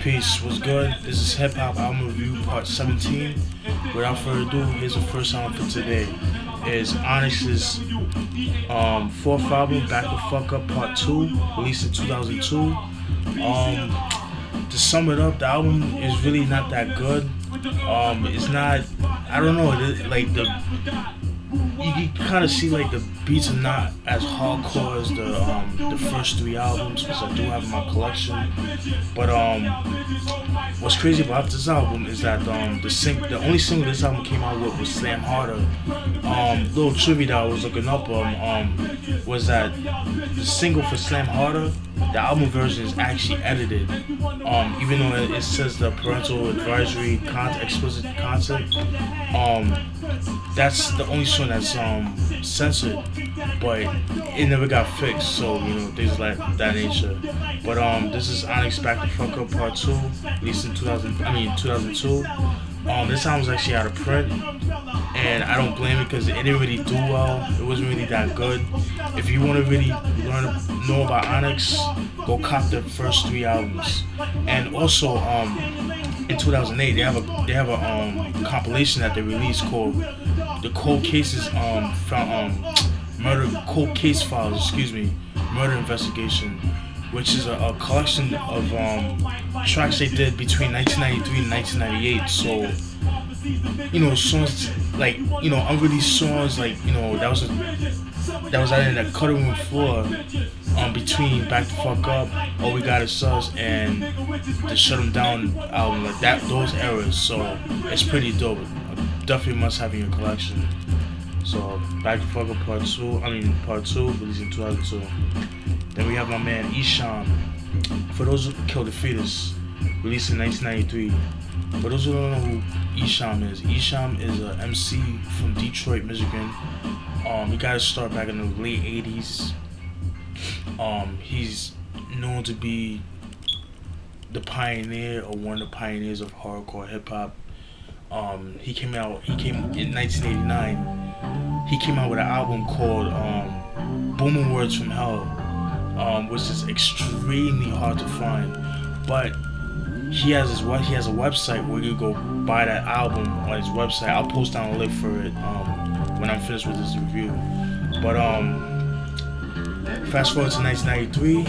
Peace, what's good? This is Hip Hop Album Review Part 17. Without further ado, here's the first album for today. It's Onyx's fourth album, Bacdafucup Part II, released in 2002. To sum it up, the album is really not that good. It's not, I don't know, you kind of see like the beats are not as hardcore as the first three albums, because I do have in my collection. But what's crazy about this album is that the only single this album came out with was Slam Harder. Little trivia that I was looking up was that the single for Slam Harder, the album version is actually edited. Even though it says the parental advisory explicit content, that's the only song that's censored, but it never got fixed, so things like that nature. But this is Onyx Bacdafucup Part II, released in 2002. This album's actually out of print, and I don't blame it because it didn't really do well. It wasn't really that good. If you want to really know about Onyx, go cop the first three albums. And also, in 2008, they have a compilation that they released called the Cold Cases Cold Case Files, Murder Investigation, which is a collection of tracks they did between 1993 and 1998. So, songs like, unreleased songs like, that was out in the cutting room floor between Back the Fuck Up, All We Got Is Us, and the Shut 'Em Down album, like that, those eras. So it's pretty dope. Definitely must have in your collection. So Back the Fuck Up Part II, released in 2002. Then we have my man Esham. For those who Kill the Fetus, released in 1993. For those who don't know who Esham is an MC from Detroit, Michigan. He got his start back in the late 80s. He's known to be the pioneer, or one of the pioneers of hardcore hip hop. He came in 1989. He came out with an album called Booming Words from Hell, which is extremely hard to find. But he has a website where you go buy that album on his website. I'll post down a link for it when I'm finished with this review. But fast forward to 1993,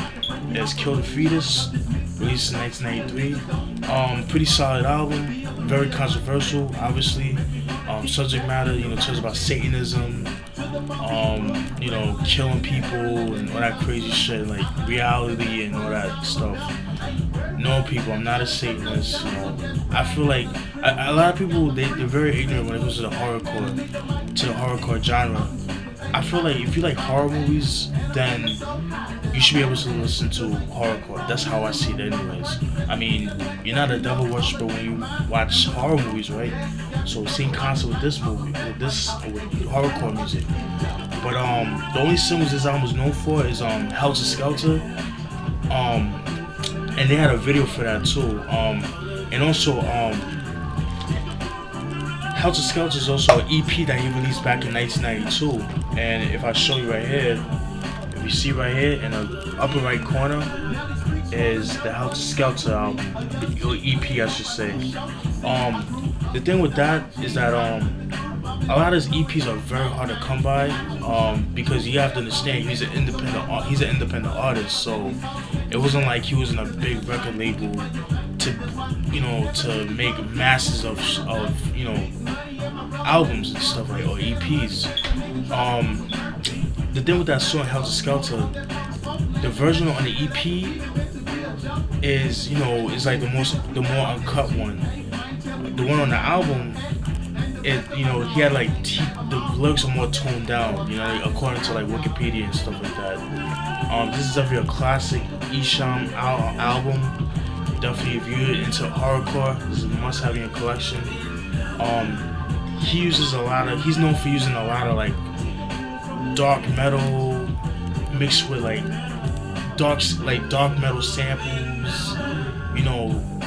it's Kill the Fetus, released in 1993. Pretty solid album, very controversial, obviously. Subject matter, talks about Satanism, killing people and all that crazy shit, like reality and all that stuff. No, people, I'm not a Satanist. I feel like a lot of people they're very ignorant when it comes to the hardcore genre. I feel like if you like horror movies, then you should be able to listen to horrorcore. That's how I see it anyways. I mean, you're not a devil worshiper when you watch horror movies, right? So same concept with this movie, with horrorcore music. But the only singles this album was known for is Helter Skelter. And they had a video for that too. And also Helter Skelter is also an EP that he released back in 1992. And if I show you right here, if you see right here in the upper right corner is the Helter Skelter album, or EP I should say. The thing with that is that a lot of his EPs are very hard to come by, because you have to understand he's an independent artist, so it wasn't like he was in a big record label to make masses of albums and stuff like, or EPs. The thing with that song Helter Skelter, the version on the EP is like the more uncut one. The one on the album, he had like the lyrics are more toned down, according to like Wikipedia and stuff like that. This is definitely a classic Esham album. Definitely, if you're into hardcore, this is a must-have in your collection. He's known for using a lot of like dark metal mixed with like dark metal samples,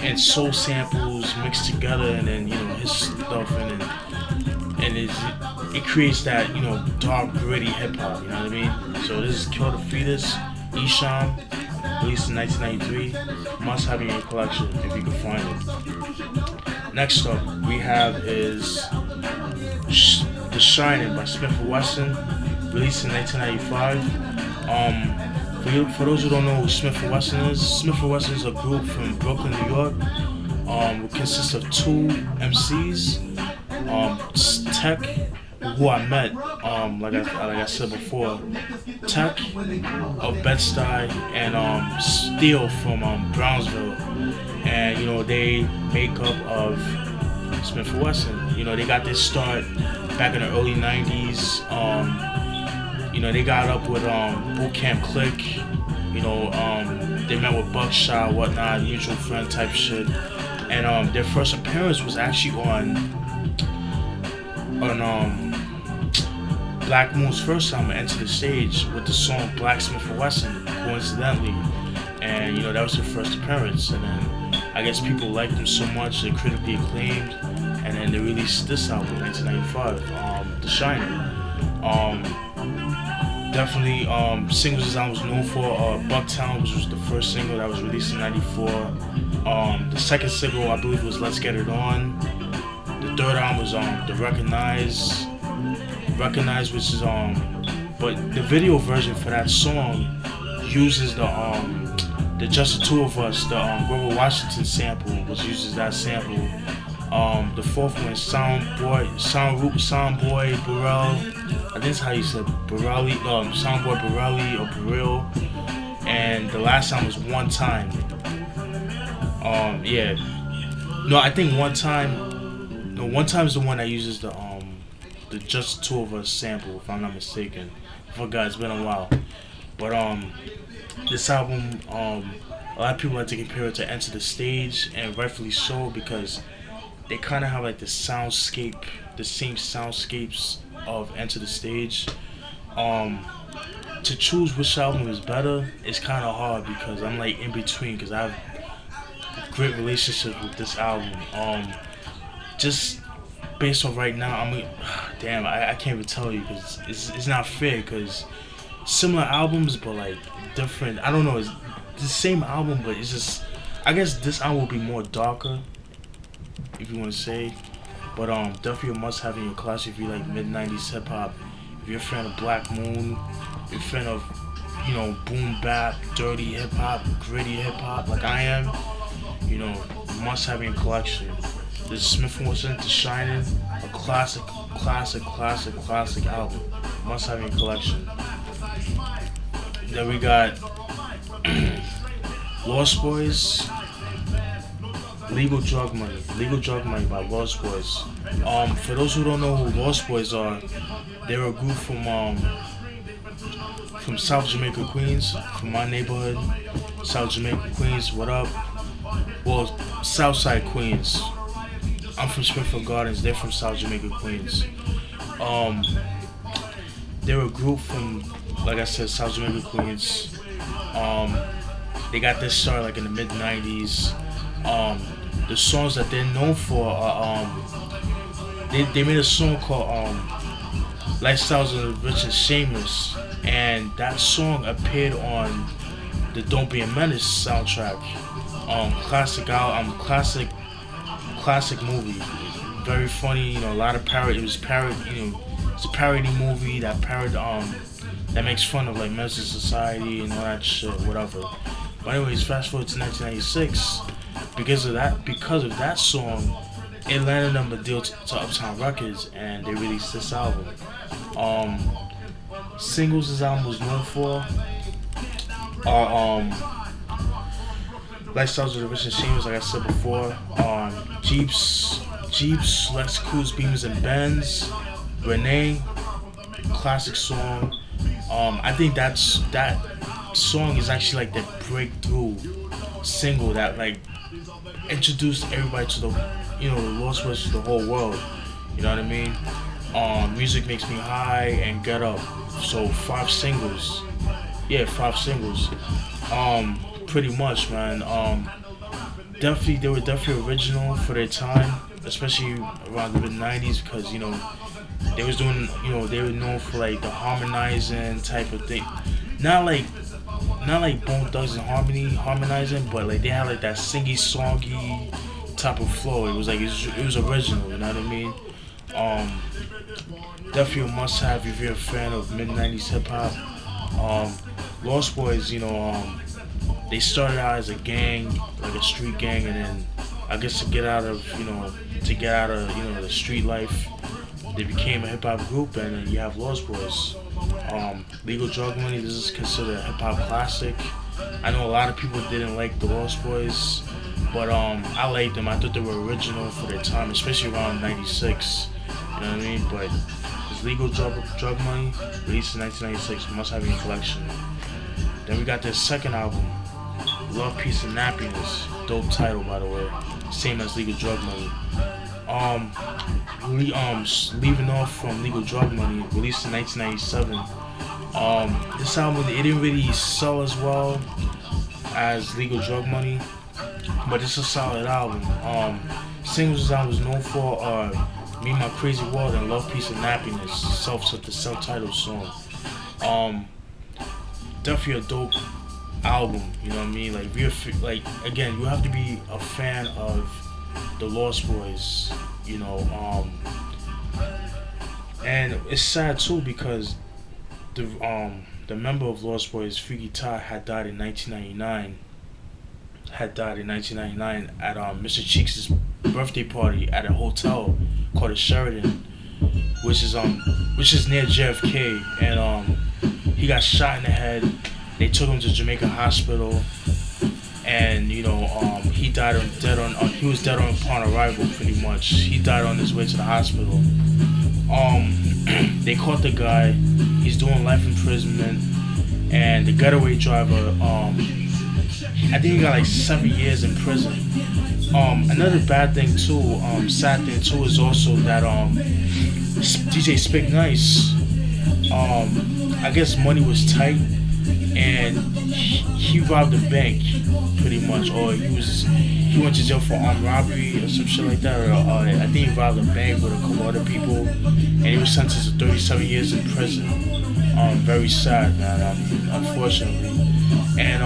and soul samples mixed together, and then his stuff, and it creates that dark gritty hip hop. You know what I mean? So this is Kill the Fetus, Esham. released in 1993. Must have in your collection if you can find it. Next up, we have is Dah Shinin by Smif and Wessun, released in 1995. For those who don't know who Smif and Wessun is, Smif and Wessun is a group from Brooklyn, New York. It consists of two MCs, Tech, who I met, like I said before, Tech of Bed-Stuy, and Steel from Brownsville, and you know they make up of Smif and Wessun. You know they got their start back in the early '90s. You know they got up with Boot Camp Click. You know they met with Buckshot, whatnot, mutual friend type shit, and their first appearance was actually on Black Moon's first time Enter the Stage with the song Blacksmith and Wessun, coincidentally, and you know that was their first appearance, and then I guess people liked them so much they're critically acclaimed, and then they released this album in 1995, Dah Shinin. Definitely singles this album was known for, Uptown, which was the first single that was released in '94. The second single I believe was Let's Get It On. The third album was the Recognize, which is but the video version for that song uses the Just the Two of Us, the Grover Washington sample, which uses that sample. The fourth one is Soundboy Burrell. I think that's how you said Burrelli. Soundboy Burrelli or Burrell. And the last time was One Time. Yeah. No, I think One Time. No, One Time is the one that uses the Just the Two of Us sample, if I'm not mistaken. I forgot, it's been a while. But this album, a lot of people like to compare it to Enter the Stage, and rightfully so, because they kind of have like the same soundscapes of Enter the Stage. To choose which album is better is kind of hard because I'm like in between, because I have a great relationship with this album. Just based on right now, damn, I can't even tell you because it's not fair, because similar albums but like different. I don't know, it's the same album but it's just, I guess this album will be more darker, if you want to say, but definitely a must have in your class if you like mid-90s hip hop. If you're a fan of Black Moon, if you're a fan of, you know, boom bap, dirty hip hop, gritty hip hop like I am, you know, must have in your collection. This is Smif and Wessun, Dah Shinin, a classic album. Must have in your collection. Then we got Lost Boyz, Legal Drug Money by Lost Boyz. For those who don't know who Lost Boyz are, they're a group from South Jamaica, Queens, from my neighborhood, South Jamaica, Queens. What up? Well, Southside Queens. I'm from Springfield Gardens. They're from South Jamaica, Queens. They're a group from, like I said, South Jamaica, Queens. They got this start like in the mid-90s. The songs that they're known for are they made a song called Lifestyles of the Rich and Shameless, and that song appeared on the Don't Be a Menace soundtrack. Classic movie, very funny, you know, a lot of parody. It's a parody movie that that makes fun of like Menace to Society and all that shit, whatever. But anyways, fast forward to 1996. Because of that song, it landed them a deal to Uptown Records, and they released this album. Singles this album was known for are Lifestyles of the Rich and Shameless, like I said before. Jeeps, Lexus, Beamers and Benz, Renee, classic song. I think that song is actually like the breakthrough single that like introduced everybody to the, you know, the Lost Boyz to the whole world. You know what I mean? Music Makes Me High and Get Up. So 5 singles. Yeah, 5 singles. Pretty much, man. They were definitely original for their time, especially around the mid-90s, because, you know, they was doing, you know, they were known for like the harmonizing type of thing. Not like not like Bone Thugs and Harmony harmonizing, but like they had like that singy songy type of flow. It was like it was original, you know what I mean? Definitely a must have if you're a fan of mid 90s hip hop. Lost Boyz, you know, they started out as a gang, like a street gang, and then I guess to get out of the street life, they became a hip hop group, and then you have Lost Boyz. Legal Drug Money, this is considered a hip hop classic. I know a lot of people didn't like the Lost Boyz, but I liked them. I thought they were original for their time, especially around '96. You know what I mean? But it's Legal Drug Money, released in 1996, must have in your collection. Then we got their second album, Love, Peace, and Nappiness. Dope title, by the way. Same as Legal Drug Money. Leaving off from Legal Drug Money, released in 1997. This album, it didn't really sell as well as Legal Drug Money, but it's a solid album. Singles this album was known for are Me, My Crazy World, and Love, Peace, and Nappiness, the self-titled song. Definitely a dope album, you know what I mean? Like again, you have to be a fan of the Lost Boyz, you know. And it's sad too because the member of Lost Boyz, Fugees, had died in 1999. At Mr. Cheeks' birthday party at a hotel called the Sheraton, which is near JFK, and he got shot in the head. They took him to Jamaica Hospital, and you know, he was dead upon arrival, pretty much. He died on his way to the hospital. They caught the guy. He's doing life imprisonment, and the getaway driver, I think he got like 7 years in prison. Another bad thing too, sad thing too, is also that DJ Spick Nice, I guess money was tight, and he robbed a bank, pretty much, or he went to jail for armed robbery or some shit like that, or I think he robbed a bank with a couple other people, and he was sentenced to 37 years in prison. Very sad, man, unfortunately. And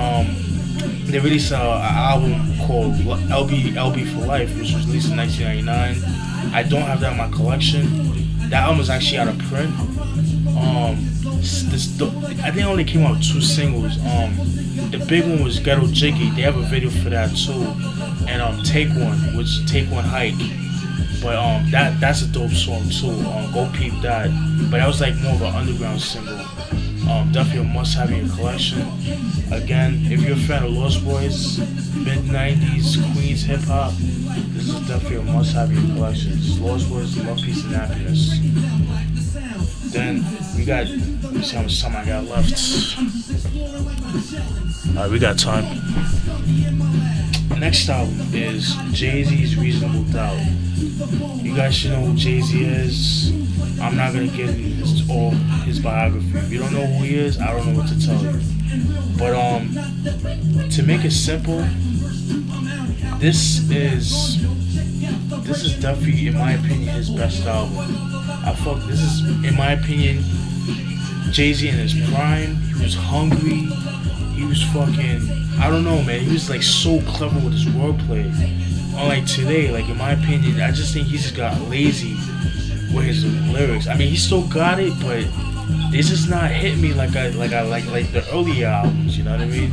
they released an album called LB for Life, which was released in 1999. I don't have that in my collection. That album is actually out of print. I think it only came out with 2 singles. The big one was Ghetto Jiggy. They have a video for that too. And Take One Hike. But that's a dope song too. Go peep that. But that was like more of an underground single. Definitely a must-have in your collection. Again, if you're a fan of Lost Boyz, mid-90s Queens hip-hop, this is definitely a must-have in your collection. It's Lost Boyz, Love, Peace, and Nappiness. Then we got, let me see how much time I got left. Alright, we got time. Next album is Jay-Z's Reasonable Doubt. You guys should know who Jay-Z is. I'm not gonna get into all his biography. If you don't know who he is, I don't know what to tell you. But to make it simple, this is definitely, in my opinion, his best album. This is, in my opinion, Jay-Z in his prime. He was hungry. He was fucking, I don't know, man. He was like so clever with his wordplay. Unlike today, like in my opinion, I just think he just got lazy with his lyrics. I mean, he still got it, but it's just not hitting me like the earlier albums. You know what I mean?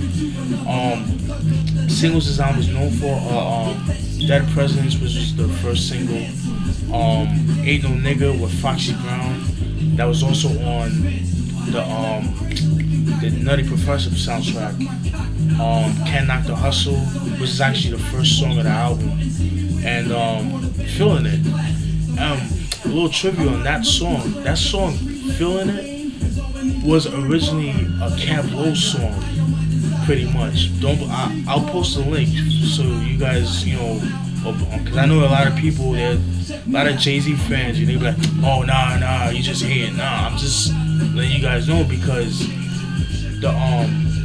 Singles this album was known for Dead Presidents, which was the first single. Ain't No Nigga with Foxy Brown. That was also on the Nutty Professor soundtrack. Can't Knock the Hustle, which is actually the first song of the album. And Feeling It. A little trivia on that song. That song, Feeling It, was originally a Camp Low song, pretty much. I'll post a link so you guys, you know, because I know a lot of people, a lot of Jay-Z fans, they be like, oh, nah, you just hating. Nah, I'm just letting you guys know because the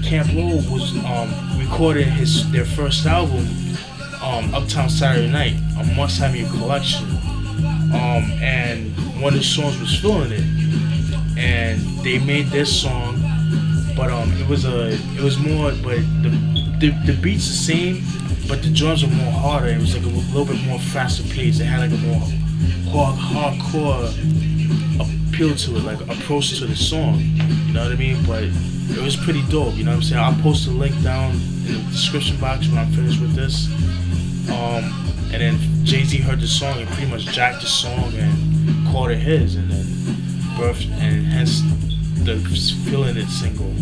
Camp Low was recording their first album, Uptown Saturday Night, a must-have in your collection. And one of the songs was Feeling It. And they made this song but it was more, but the beats the same, but the drums were more harder. It was like a little bit more faster paced. It had like a more hardcore appeal to it, like approach to the song. You know what I mean? But it was pretty dope. You know what I'm saying? I'll post a link down in the description box when I'm finished with this. And then Jay-Z heard the song and pretty much jacked the song and called it his, and then birthed, and hence the Feelin' It single.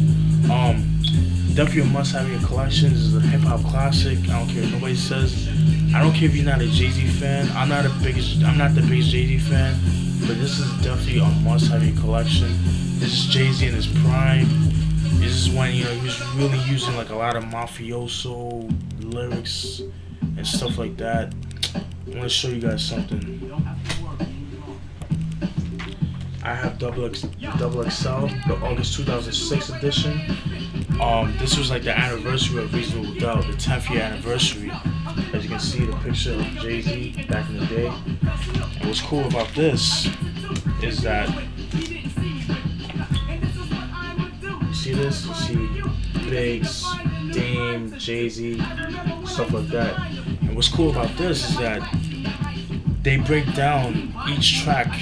Definitely a must have in your collection. This is a hip hop classic. I don't care what nobody says. I don't care if you're not a Jay-Z fan. I'm not the biggest Jay-Z fan, but this is definitely a must have in your collection. This is Jay-Z in his prime. This is when, you know, he was really using like a lot of mafioso lyrics and stuff like that. I want to show you guys something. I have Double XL, the August 2006 edition. This was like the anniversary of Reasonable Doubt, the 10th year anniversary. As you can see, the picture of Jay-Z back in the day. And what's cool about this is that, you see this? You see Biggs, Dame, Jay-Z, stuff like that. And what's cool about this is that they break down each track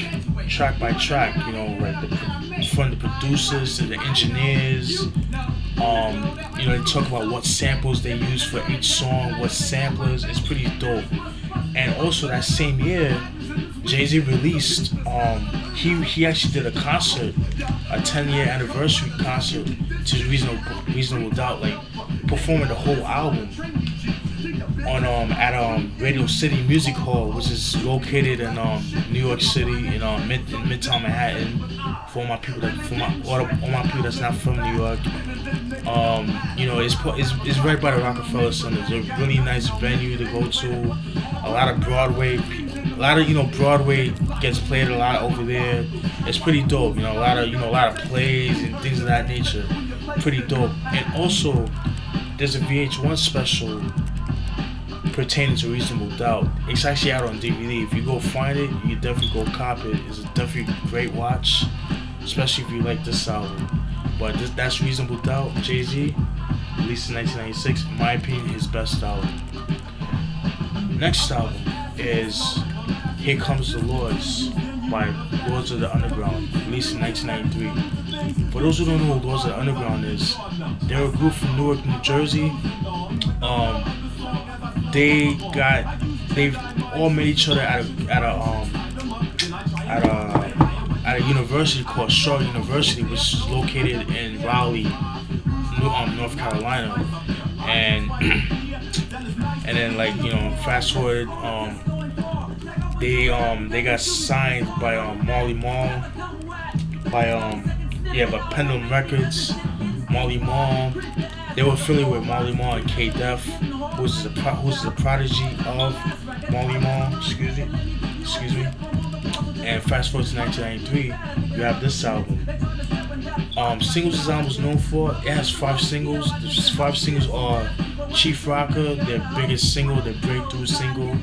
by track, you know, like from the producers to the engineers. You know, they talk about what samples they use for each song, what samplers. It's pretty dope. And also that same year, Jay-Z released, he actually did a concert, a 10-year anniversary concert to Reasonable Doubt, like performing the whole album on at Radio City Music Hall, which is located in New York City, in Midtown Manhattan. For all my people that's not from New York, you know, it's right by the Rockefeller Center. It's a really nice venue to go to. A lot of Broadway, Broadway gets played a lot over there. It's pretty dope. You know, a lot of plays and things of that nature. Pretty dope. And also, there's a VH1 special pertaining to Reasonable Doubt. It's actually out on DVD. If you go find it, you definitely go cop it. It's a definitely great watch, especially if you like this album. But that's Reasonable Doubt, Jay-Z, released in 1996. In my opinion, his best album. Next album is Here Comes the Lords by Lords of the Underground, released in 1993. For those who don't know who Lords of the Underground is, they're a group from Newark, New Jersey. They've all met each other at a university called Shaw University, which is located in Raleigh, North Carolina. And then, like, you know, fast forward, they got signed by Marley Marl, by Pendulum Records. Marley Marl, they were affiliated with Marley Marl and K-Def, who's the prodigy of Marley Marl. Excuse me. And fast forward to 1993, you have this album. Singles this album was known for, it has 5 singles. The 5 singles are Chief Rocker, their biggest single, their breakthrough single.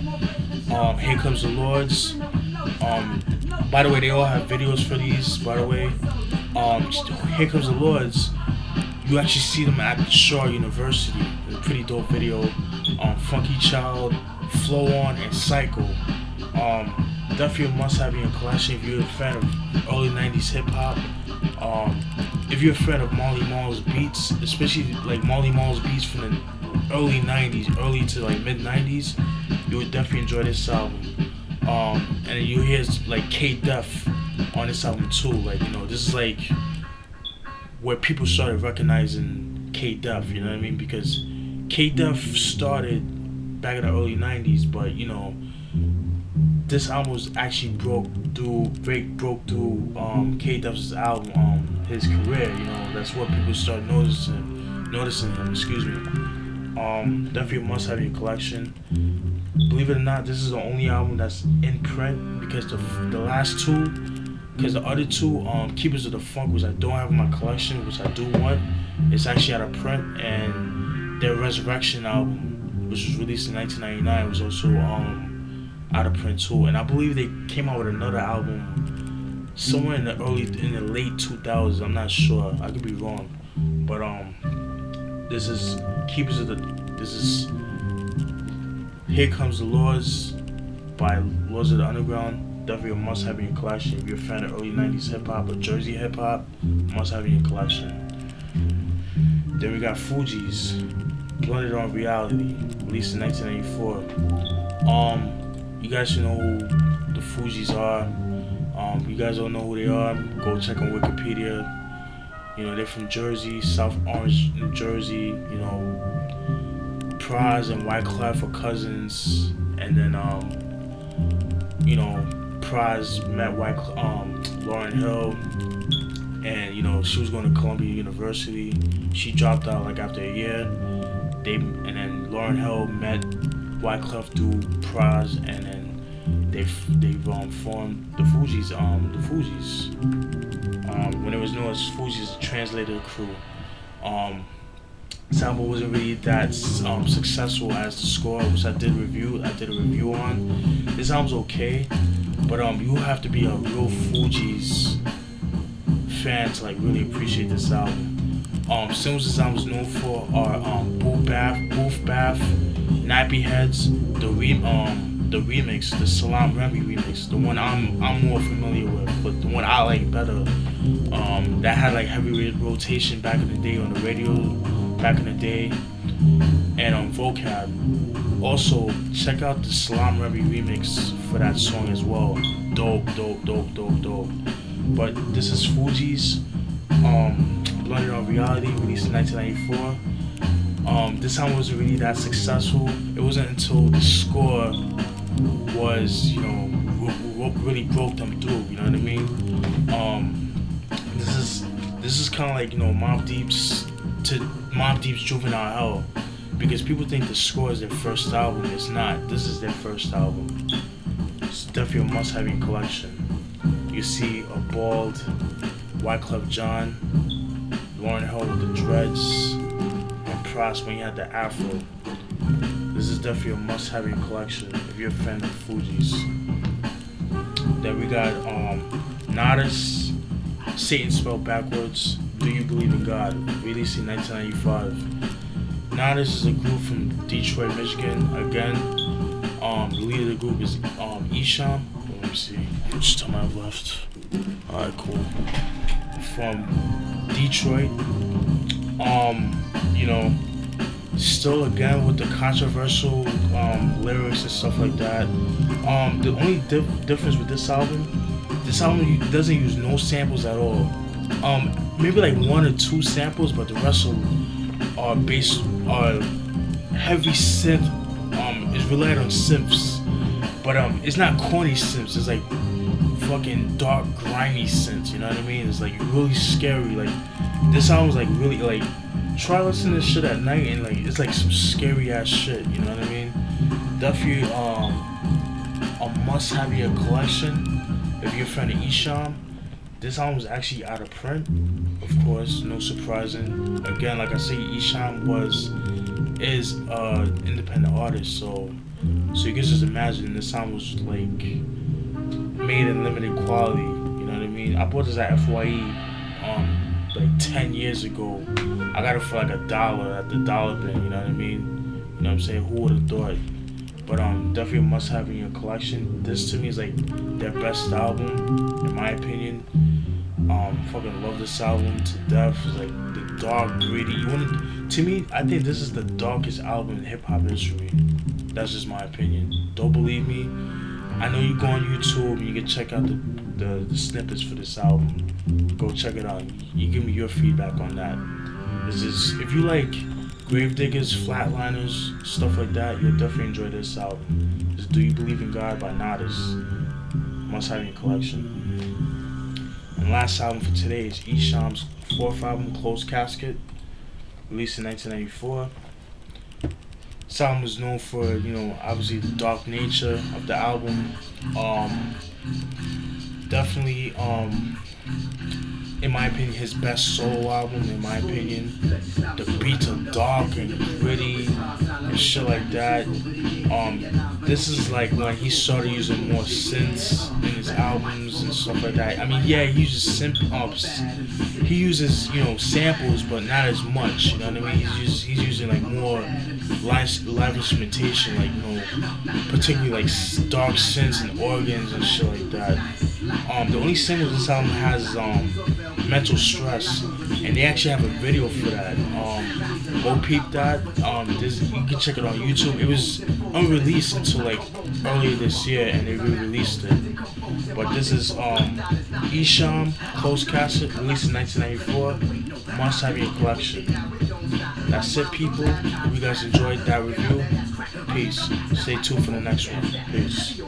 Here Comes the Lords. By the way, they all have videos for these, by the way. Here Comes the Lords, you actually see them at Shaw University. It's a pretty dope video. Funky Child, Flow On, and Psycho. Definitely a must-have in your collection if you're a fan of early 90s hip-hop. If you're a fan of Marley Marl's beats, especially like Marley Marl's beats from the early 90s, early to like mid-90s, you would definitely enjoy this album. And you hear like K-Def on this album too. Like, you know, this is like where people started recognizing K-Def, you know what I mean? Because K-Def started back in the early 90s, but, you know, this album was actually broke through K-Def's album, his career, you know. That's what people started noticing him, excuse me. Definitely a must have in your collection. Believe it or not, this is the only album that's in print, because the last two, because the other two, Keepers of the Funk, which I don't have in my collection, which I do want, it's actually out of print. And their Resurrection album, which was released in 1999, was also out of print too. And I believe they came out with another album somewhere in the late 2000s. I'm not sure, I could be wrong, But this is Keepers of the. This is Here Comes the Laws by Laws of the Underground. Definitely a must-have in your collection. If you're a fan of early '90s hip hop or Jersey hip hop, must-have in your collection. Then we got Fugees, Blended on Reality, released in 1994. You guys should know who the Fugees are. If you guys don't know who they are, go check on Wikipedia. You know, they're from Jersey, South Orange, New Jersey. You know, Pras and Wyclef are cousins, and then you know, Pras met Lauryn Hill, and you know, she was going to Columbia University. She dropped out like after a year. And then Lauryn Hill met Wyclef through Pras, and then they formed the Fugees. When it was known as Fugees, the translator crew. This album wasn't really that successful as The Score, which I did a review on. This album's okay, but you have to be a real Fugees fan to like really appreciate this album. Singles this album is known for are Boof Bath, Nappy Heads, the remix, the Salam Remy remix, the one I'm more familiar with, but the one I like better. That had like heavy rotation back in the day on the radio, and on Vocab. Also, check out the Salam Remy remix for that song as well. Dope. But this is Fugees, Blended on Reality, released in 1994. This album wasn't really that successful. It wasn't until The Score was, you know, really broke them through. You know what I mean? This is kind of like, you know, Mobb Deep's Juvenile Hell, because people think The Score is their first album. It's not. This is their first album. It's definitely a must-have in your collection. You see a bald Wyclef Jean, Lauryn Hill with the dreads, and Pras when he had the afro. This is definitely a must-have in your collection if you're a fan of Fugees. Then we got Natas, Satan Spelled Backwards, Do You Believe in God, released in 1995. Natas is a group from Detroit, Michigan. Again, the leader of the group is Esham. Let me see, which time I've left. Alright, cool. From Detroit. You know, still again with the controversial lyrics and stuff like that. The only difference with this album doesn't use no samples at all. Maybe like 1 or 2 samples, but the rest are heavy synth. It's relied on synths, but it's not corny synths. It's like fucking dark, grimy synths. You know what I mean? It's like really scary. Like this album's like really like try listening to this shit at night and like it's like some scary ass shit. You know what I mean? Definitely a must-have in your collection if you're a fan of Esham. This album was actually out of print, of course, no surprising. Again, like I say, Esham is independent artist, so you can just imagine this album was like made in limited quality. You know what I mean? I bought this at FYE like 10 years ago. I got it for like $1 at the dollar bin. You know what I mean? You know what I'm saying? Who would have thought? But definitely a must-have in your collection. This to me is like their best album, in my opinion. Fucking love this album to death. It's like the dark, gritty. To me, I think this is the darkest album in hip-hop history. That's just my opinion. Don't believe me? I know you go on YouTube and you can check out the snippets for this album. Go check it out. You give me your feedback on that. This is, if you like Gravediggers, Flatliners, stuff like that, you'll definitely enjoy this album. This is Do You Believe in God by Natas. Must have in your collection. And last album for today is Esham's 4th album, Closed Casket, released in 1994. This album was known for, you know, obviously the dark nature of the album. definitely in my opinion, his best solo album. In my opinion, the beats are dark and gritty and shit like that. This is like when he started using more synths in his albums and stuff like that. I mean, yeah, he uses he uses samples, but not as much. You know what I mean? He's using like more live instrumentation, like particularly like dark synths and organs and shit like that. The only single this album has is Mental Stress, and they actually have a video for that. Go peep that. You can check it on YouTube. It was unreleased until like earlier this year, and they re-released it. But this is Esham, Closed Casket, released in 1994. Must have in your collection. That's it, people. If you guys enjoyed that review, peace. Stay tuned for the next one. Peace.